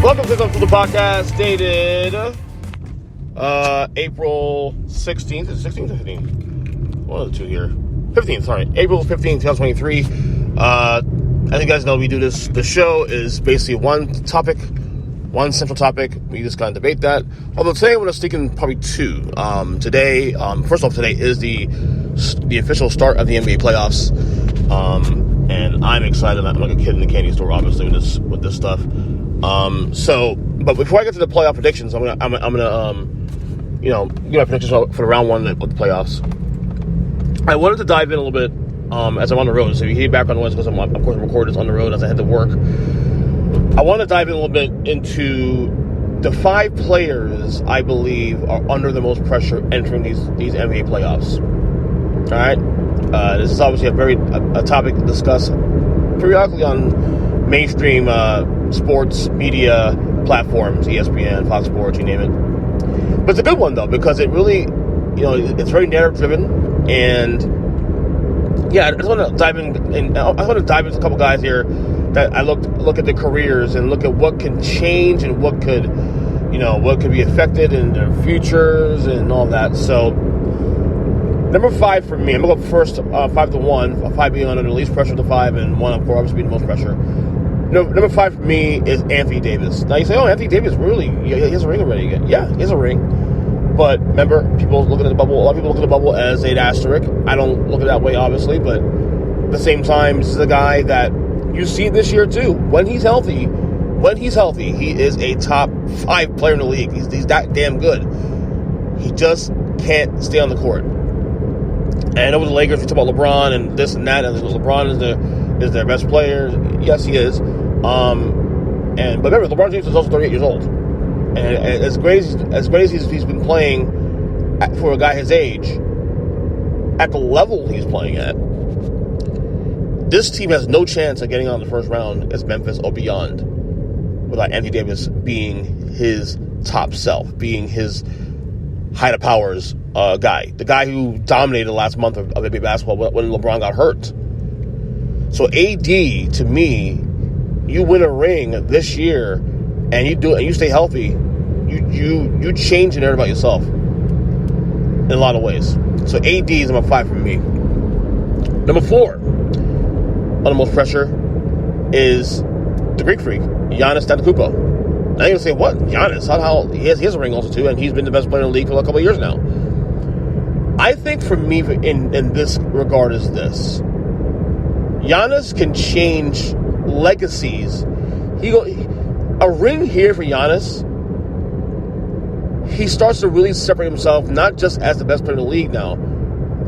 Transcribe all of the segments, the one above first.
Welcome to the podcast, dated April 16th. Is it 16th or 15th? One of the two here. 15th, sorry. April 15th, 2023. As you guys know, we do this. The show is basically one topic, one central topic. We just kind of debate that. Although today, I'm going to stick in probably two. Today, first off, today is the official start of the NBA playoffs. And I'm excited. I'm like a kid in the candy store, obviously, with this stuff. But before I get to the playoff predictions, I'm gonna give my predictions for the round one of the playoffs. I wanted to dive in a little bit, as I'm on the road. So if you hear background noise, because I'm recording this on the road as I head to work. I want to dive in a little bit into the 5 players I believe are under the most pressure entering these NBA playoffs. All right, this is obviously a topic to discuss periodically on mainstream sports media platforms, ESPN, Fox Sports, you name it. But it's a good one, though, because it really, it's very narrative-driven. And, yeah, I just want to dive in. I want to dive into a couple guys here that I look at their careers and look at what can change and what could be affected in their futures and all that. So, number 5 for me, I'm going to go first, 5-1, 5 being under the least pressure to 5, and 1, of course, obviously being the most pressure. Number 5 for me is Anthony Davis. Now you say, Anthony Davis he has a ring already. Yeah, he has a ring. But remember, people look at the bubble. A lot of people look at the bubble as an asterisk. I don't look at it that way, obviously. But at the same time, this is a guy that you see this year too. When he's healthy, he is a top 5 player in the league. He's that damn good. He just can't stay on the court. And over the Lakers, we talk about LeBron and this and that, and LeBron is their best player. Yes, he is. But remember, LeBron James is also 38 years old, and as great as he's been playing for a guy his age, at the level he's playing at, this team has no chance of getting on the first round as Memphis or beyond, without Anthony Davis being his top self, being his height of powers guy, the guy who dominated the last month of NBA basketball when LeBron got hurt. So AD, to me, you win a ring this year, and you stay healthy, you change the narrative about yourself in a lot of ways. So AD is number 5 for me. Number 4, under the most pressure, is the Greek freak, Giannis Antetokounmpo. Now you're gonna say, what? Giannis? How he has a ring also too, and he's been the best player in the league for a couple of years now. I think for me, in this regard, is this: Giannis can change legacies. A ring here for Giannis, he starts to really separate himself, not just as the best player in the league now.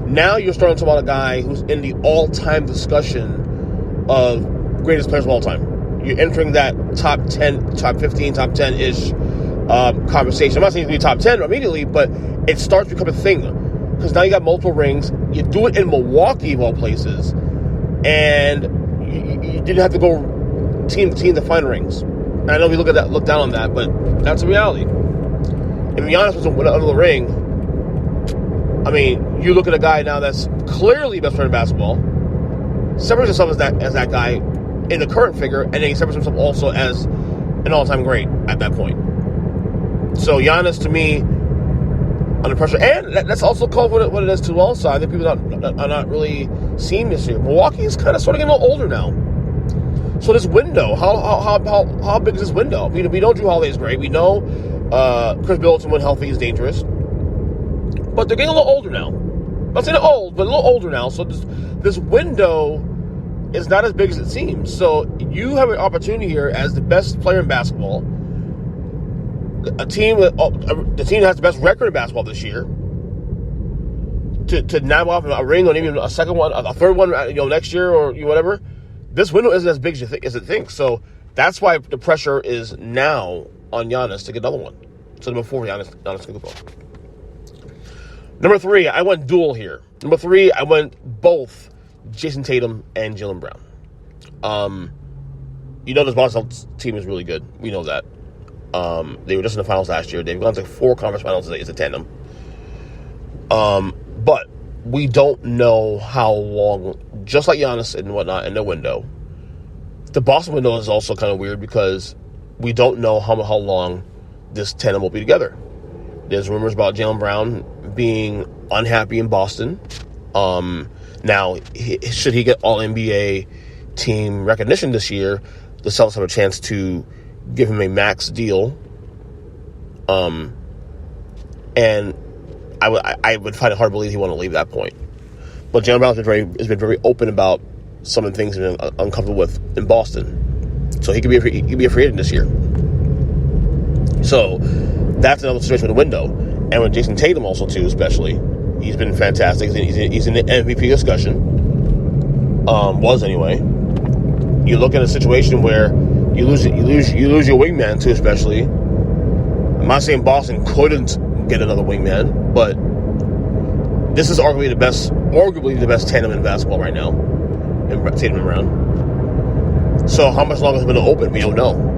Now you're starting to talk about a guy who's in the all-time discussion of greatest players of all time. You're entering that top 10, top 15, top 10-ish conversation. I'm not saying it's going to be top 10 immediately, but it starts to become a thing. Because now you got multiple rings. You do it in Milwaukee, of all places. And you didn't have to go team to team to find rings. And I know we look down on that, but that's a reality. If Giannis was under the ring, I mean, you look at a guy now that's clearly best player in basketball, separates himself as that guy in the current figure, and then he separates himself also as an all-time great at that point. So Giannis, to me, under pressure, and that's also called what it is too. Also, I think people are not really seeing this here. Milwaukee is kind of sort of getting a little older now. So this window, how big is this window? We know Drew Holiday is great. We know Chris Middleton, when healthy, is dangerous. But they're getting a little older now. I'm not saying they're old, but a little older now. So this window is not as big as it seems. So you have an opportunity here as the best player in basketball, the team that has the best record in basketball this year, to nab off a ring or even a second one, a third one, next year or whatever. This window isn't as big as it thinks. So that's why the pressure is now on Giannis to get another one. So number 4, Giannis Antetokounmpo. Number 3, I went dual here. Number 3, I went both Jason Tatum and Jaylen Brown. This Boston team is really good. We know that. They were just in the finals last year. They've gone to 4 conference finals. It's a tandem. But we don't know how long, just like Giannis and whatnot in the window. The Boston window is also kind of weird because we don't know how long this tandem will be together. There's rumors about Jaylen Brown being unhappy in Boston. Now, should he get all-NBA team recognition this year, the Celtics have a chance to give him a max deal. And I would find it hard to believe he want to leave that point. But Jaylen Brown has been very open about some of the things he's been uncomfortable with in Boston. So he could be a free agent this year. So that's another situation with the window. And with Jason Tatum also, too, especially, he's been fantastic. He's in the MVP discussion. Was anyway. You look at a situation where you lose your wingman, too, especially. I'm not saying Boston couldn't get another wingman, but this is arguably the best tandem in basketball right now, in Tatum and Brown. So how much longer is it going to open? We don't know.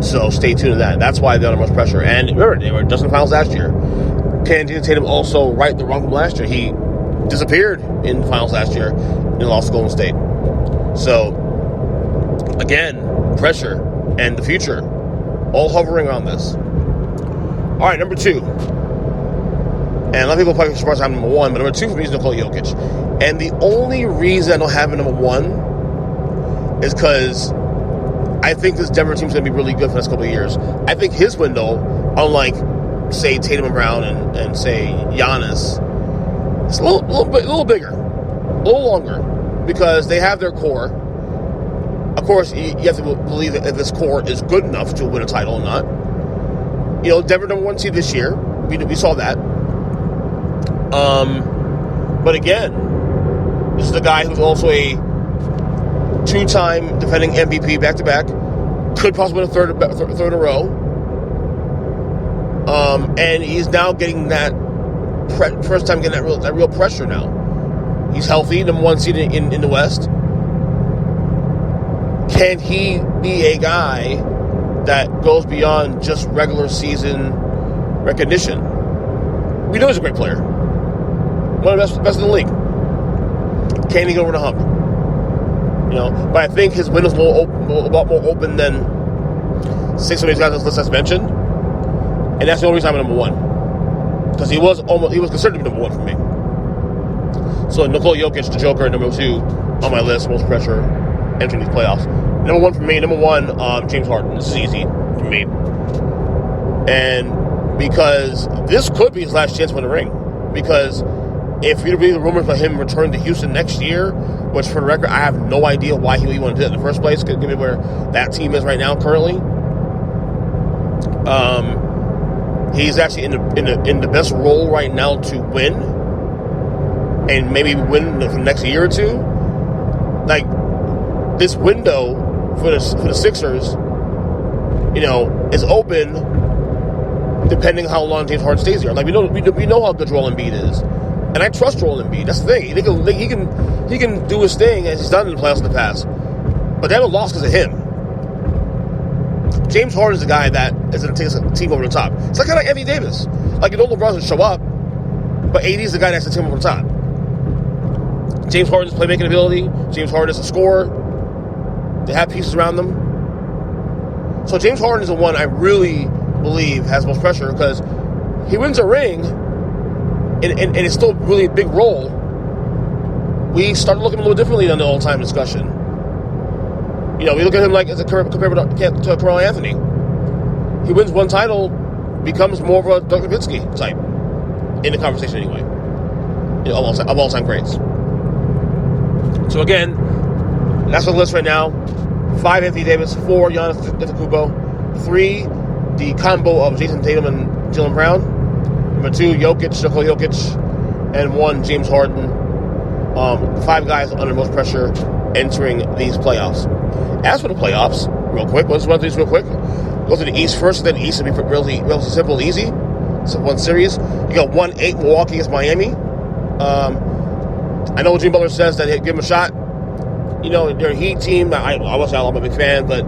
So stay tuned to that. That's why they're under much pressure. And remember, they were just in the finals last year. Can Jason Tatum also right the wrong from last year? He disappeared in the finals last year and lost to Golden State. So, again, pressure and the future all hovering on this. All right, number 2. And a lot of people probably surprised I have number 1, but number 2 for me is Nikola Jokic. And the only reason I don't have him number 1 is because I think this Denver team is going to be really good for the next couple of years. I think his window, unlike, say, Tatum and Brown and say, Giannis, it's a little bigger, a little longer, because they have their core. Of course, you have to believe that if this core is good enough to win a title or not. You know, Denver number 1 seed this year. We saw that. But again, this is the guy who's also a 2-time defending MVP back-to-back. Could possibly win a third in a row. And he's now getting that first time getting that real pressure now. He's healthy, number 1 seed in the West. Can he be a guy that goes beyond just regular season recognition? We know he's a great player. One of the best in the league. Can he go over the hump? You know, but I think his window's a lot more open than 6 of these guys on this list I mentioned. And that's the only reason I'm number 1. Because he was considered to be number 1 for me. So Nikola Jokic, the Joker, number 2 on my list, most pressure entering these playoffs. Number 1 for me, number 1, James Harden. This is easy for me. And because this could be his last chance to win the ring. Because if you believe the rumors about him returning to Houston next year, which for the record, I have no idea why he would want to do that in the first place, given where that team is right now currently. He's actually in the best role right now to win, and maybe win for the next year or 2. Like, this window for the Sixers, you know, is open depending how long James Harden stays here. Like, we know how good Joel Embiid is, and I trust Joel Embiid. That's the thing. He can do his thing as he's done in the playoffs in the past, but they haven't lost because of him. James Harden is the guy that is going to take a team over the top. It's like kind of like Anthony Davis. Like, you know, LeBron doesn't show up, but AD is the guy that's the team over the top. James Harden's playmaking ability. James Harden is a scorer. They have pieces around them. So James Harden is the one I really believe has most pressure because he wins a ring and it's still really a big role. We started looking a little differently than the all-time discussion. You know, we look at him like as a compared to Carmelo Anthony. He wins one title, becomes more of a Dirk Nowitzki type in the conversation anyway. You know, of all-time greats. So again, that's on the list right now. 5, Anthony Davis. 4, Giannis Antetokounmpo. 3, the combo of Jason Tatum and Jaylen Brown. Number 2, Nikola Jokic. And 1, James Harden. 5 guys under most pressure entering these playoffs. As for the playoffs, real quick, let's run through these real quick. Go to the East first, then the East will be relatively simple and easy. So one series. You got 1-8 Milwaukee against Miami. I know Jimmy Butler says that he'd give him a shot. You know, they're a Heat team. I'm a big fan, but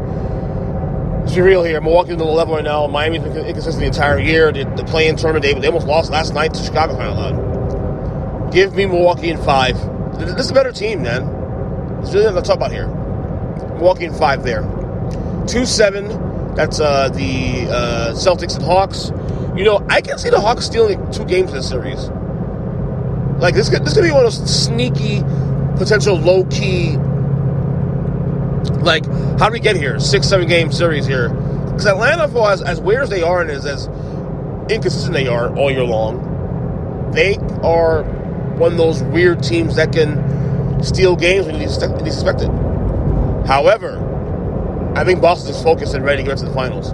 let's be real here. Milwaukee's on the level right now. Miami's been inconsistent the entire year. The play-in tournament, they almost lost last night to Chicago, kind of loud. Give me Milwaukee in 5. This is a better team, man. It's really nothing to talk about here. Milwaukee in 5 there. 2-7, That's the Celtics and Hawks. I can see the Hawks stealing 2 games in this series. Like, this could be one of those sneaky, potential low-key, like, how do we get here? 6-7 game series here. Because Atlanta, for as weird as they are and as inconsistent they are all year long, they are one of those weird teams that can steal games when you least expect it. However, I think Boston is focused and ready to get to the finals.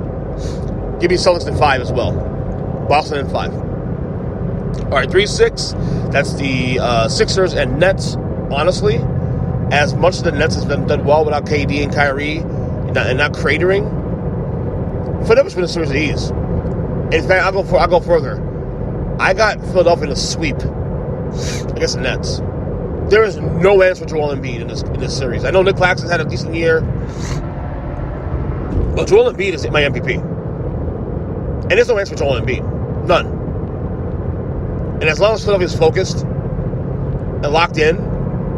Give me Celtics in 5 as well. Boston in 5. All right, 3-6. That's the Sixers and Nets. Honestly, as much as the Nets has been done well without KD and Kyrie and not cratering, Philadelphia's been a series of ease. In fact, I'll go further. I got Philadelphia in a sweep against the Nets. There is no answer for Joel Embiid in this series. I know Nick Claxton's had a decent year, but Joel Embiid is my MVP. And there's no answer for Joel Embiid. None. And as long as Philadelphia is focused and locked in,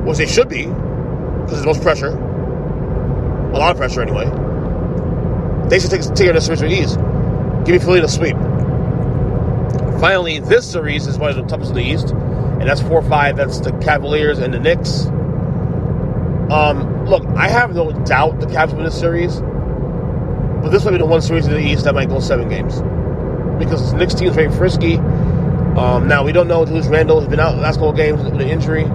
which they should be, because there's the most pressure, a lot of pressure anyway, they should take this series with ease. Give me Philly in a sweep. Finally, this series is one of the toughest in the East, and that's 4-5. That's the Cavaliers and the Knicks. Look, I have no doubt the Cavs win this series, but this might be the one series in the East that might go 7 games. Because the Knicks team is very frisky. Now, we don't know Julius Randle. He's been out the last couple of games with an injury.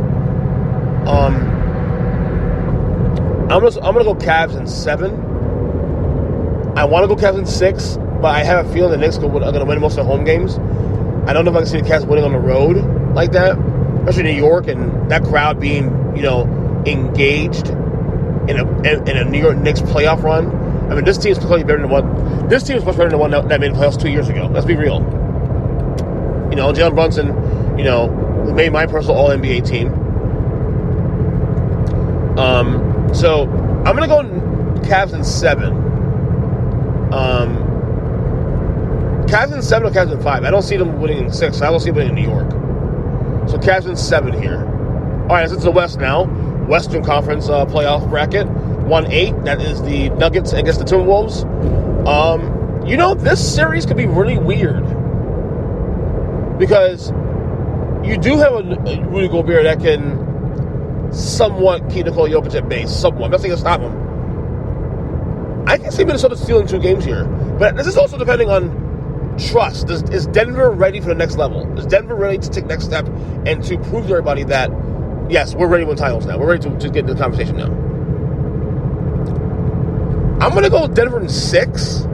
I'm gonna go Cavs in 7. I want to go Cavs in 6, but I have a feeling the Knicks are going to win most of the home games. I don't know if I can see the Cavs winning on the road like that, especially New York and that crowd being, engaged in a New York Knicks playoff run. I mean, this team is clearly better than one. This team is much better than the one that made the playoffs 2 years ago. Let's be real. Jalen Brunson, who made my personal All-NBA team. So I'm gonna go Cavs in 7. Cavs in 7 or Cavs in 5. I don't see them winning in 6. I don't see them winning in New York. So Cavs in 7 here. All right, it's the West now. Western Conference playoff bracket. 1-8. That is the Nuggets against the Timberwolves. This series could be really weird because you do have a Rudy Gobert that can somewhat keep Nikola Jokic at base. Somewhat. I'm not saying stop him. I can see Minnesota stealing 2 games here. But this is also depending on trust. Is Denver ready for the next level? Is Denver ready to take the next step and to prove to everybody that, yes, we're ready to win titles now. We're ready to get into the conversation now. I'm going to go with Denver in 6.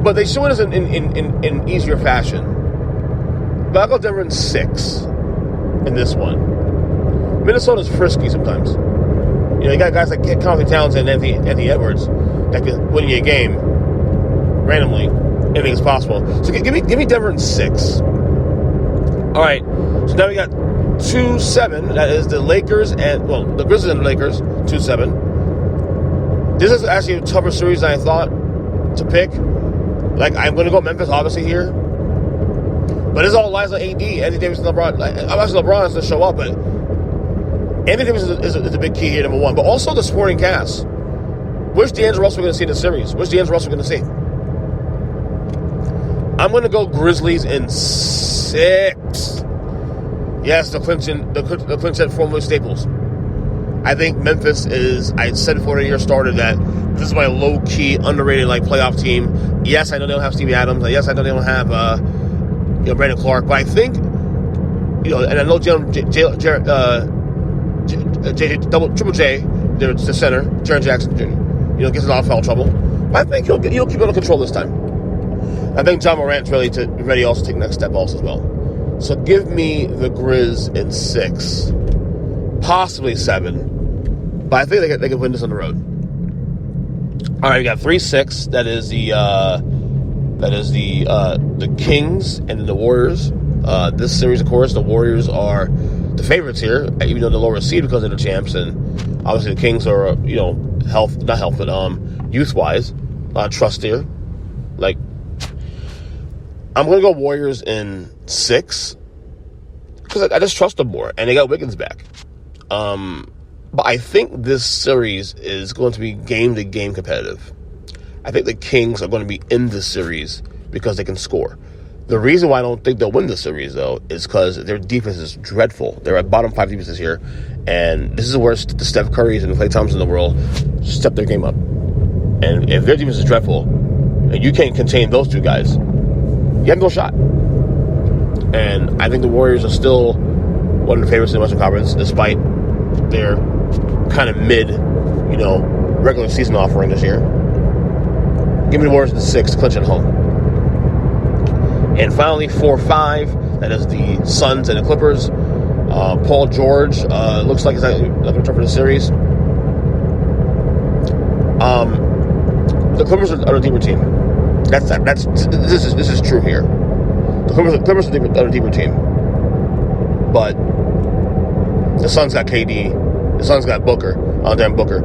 But they should win us in easier fashion. But I'll go Denver in 6 in this one. Minnesota's frisky sometimes. You got guys like Conley Towns and Anthony Edwards that can win you a game randomly. Anything is possible. So give me Denver in 6. All right. So now we got 2-7. That is the Lakers the Grizzlies and the Lakers. 2-7. This is actually a tougher series than I thought to pick. Like, I'm going to go Memphis, obviously, here. But this all lies on AD. Anthony Davis and LeBron. Obviously, LeBron has to show up, but Anthony Davis is a big key here, number 1. But also the supporting cast. Where's D'Angelo Russell going to see in the series? Where's D'Angelo Russell going to see? I'm going to go Grizzlies in 6. Yes, the Clinton formerly Staples. I think Memphis is, I said before the year started that this is my low-key, underrated, playoff team. Yes, I know they don't have Stevie Adams. Yes, I know they don't have, Brandon Clark. But I think, and I know Triple J, the center, Jaren Jackson Jr., gets in a lot of foul trouble. But I think he'll keep it under control this time. I think John Morant's ready also to take the next step also as well. So give me the Grizz in 6. Possibly 7. But I think they can win this on the road. All right, we got 3-6. That is the Kings and the Warriors. This series, of course, the Warriors are the favorites here, even though the lower seed because they're the champs, and obviously the Kings are, youth-wise, trustier. I'm going to go Warriors in 6 because I just trust them more, and they got Wiggins back. But I think this series is going to be game-to-game competitive. I think the Kings are going to be in this series because they can score. The reason why I don't think they'll win this series, though, is because their defense is dreadful. They're at bottom 5 defenses here, and this is where the Steph Currys and the Klay Thompsons in the world step their game up. And if their defense is dreadful, and you can't contain those two guys, you have no shot. And I think the Warriors are still one of the favorites in the Western Conference, despite their kind of mid, regular season offering this year. Give me the Warriors in 6 to clinch at home. And finally, 4-5, that is the Suns and the Clippers. Paul George looks like he's not going to return for the series. The Clippers are a deeper team. This is true here. The Clippers are a deeper team. But the Suns got KD. The Suns got Booker. Damn Booker.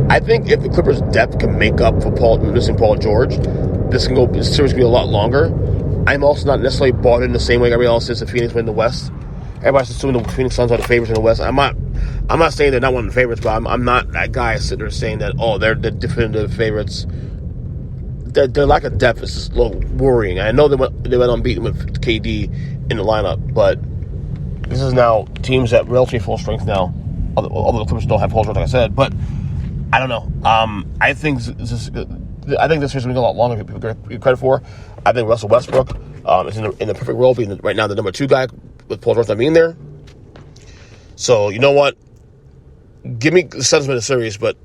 I think if the Clippers' depth can make up for missing Paul George, this series can be a lot longer. I'm also not necessarily bought in the same way everybody else is if Phoenix win the West. Everybody's assuming the Phoenix Suns are the favorites in the West. I'm not saying they're not one of the favorites, but I'm not that guy sitting there saying that, they're the definitive favorites. Their lack of depth is just a little worrying. I know they went unbeaten with KD in the lineup, but this is now teams at relatively full strength now. Although the Clippers don't have full strength, like I said, but I don't know. I think this series will be a lot longer than people give credit for. I think Russell Westbrook is in the perfect role, being right now the number 2 guy with Paul George not being there. So, you know what? Give me the Suns win the series, but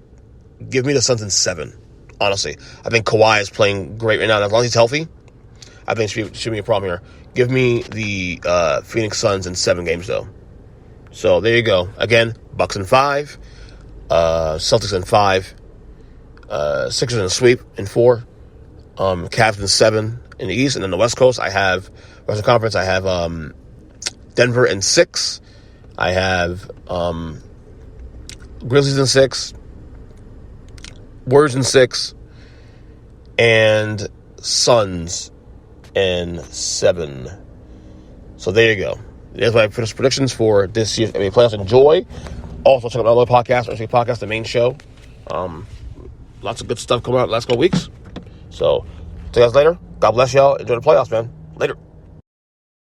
give me the Suns in 7, honestly. I think Kawhi is playing great right now. As long as he's healthy, I think it should be a problem here. Give me the Phoenix Suns in 7 games, though. So, there you go. Again, Bucks in 5. Celtics in 5. Sixers in a sweep in 4. Cavs in 7 in the East. And then the West Coast, I have Western Conference. I have Denver in 6. I have Grizzlies in 6. Warriors in 6. And Suns in 7. So there you go. There's my predictions for this year's NBA playoffs. Enjoy. Also, check out my other podcast, Earnest EJ Podcast, the main show. Lots of good stuff coming out the last couple weeks. So, see you guys later. God bless y'all. Enjoy the playoffs, man. Later.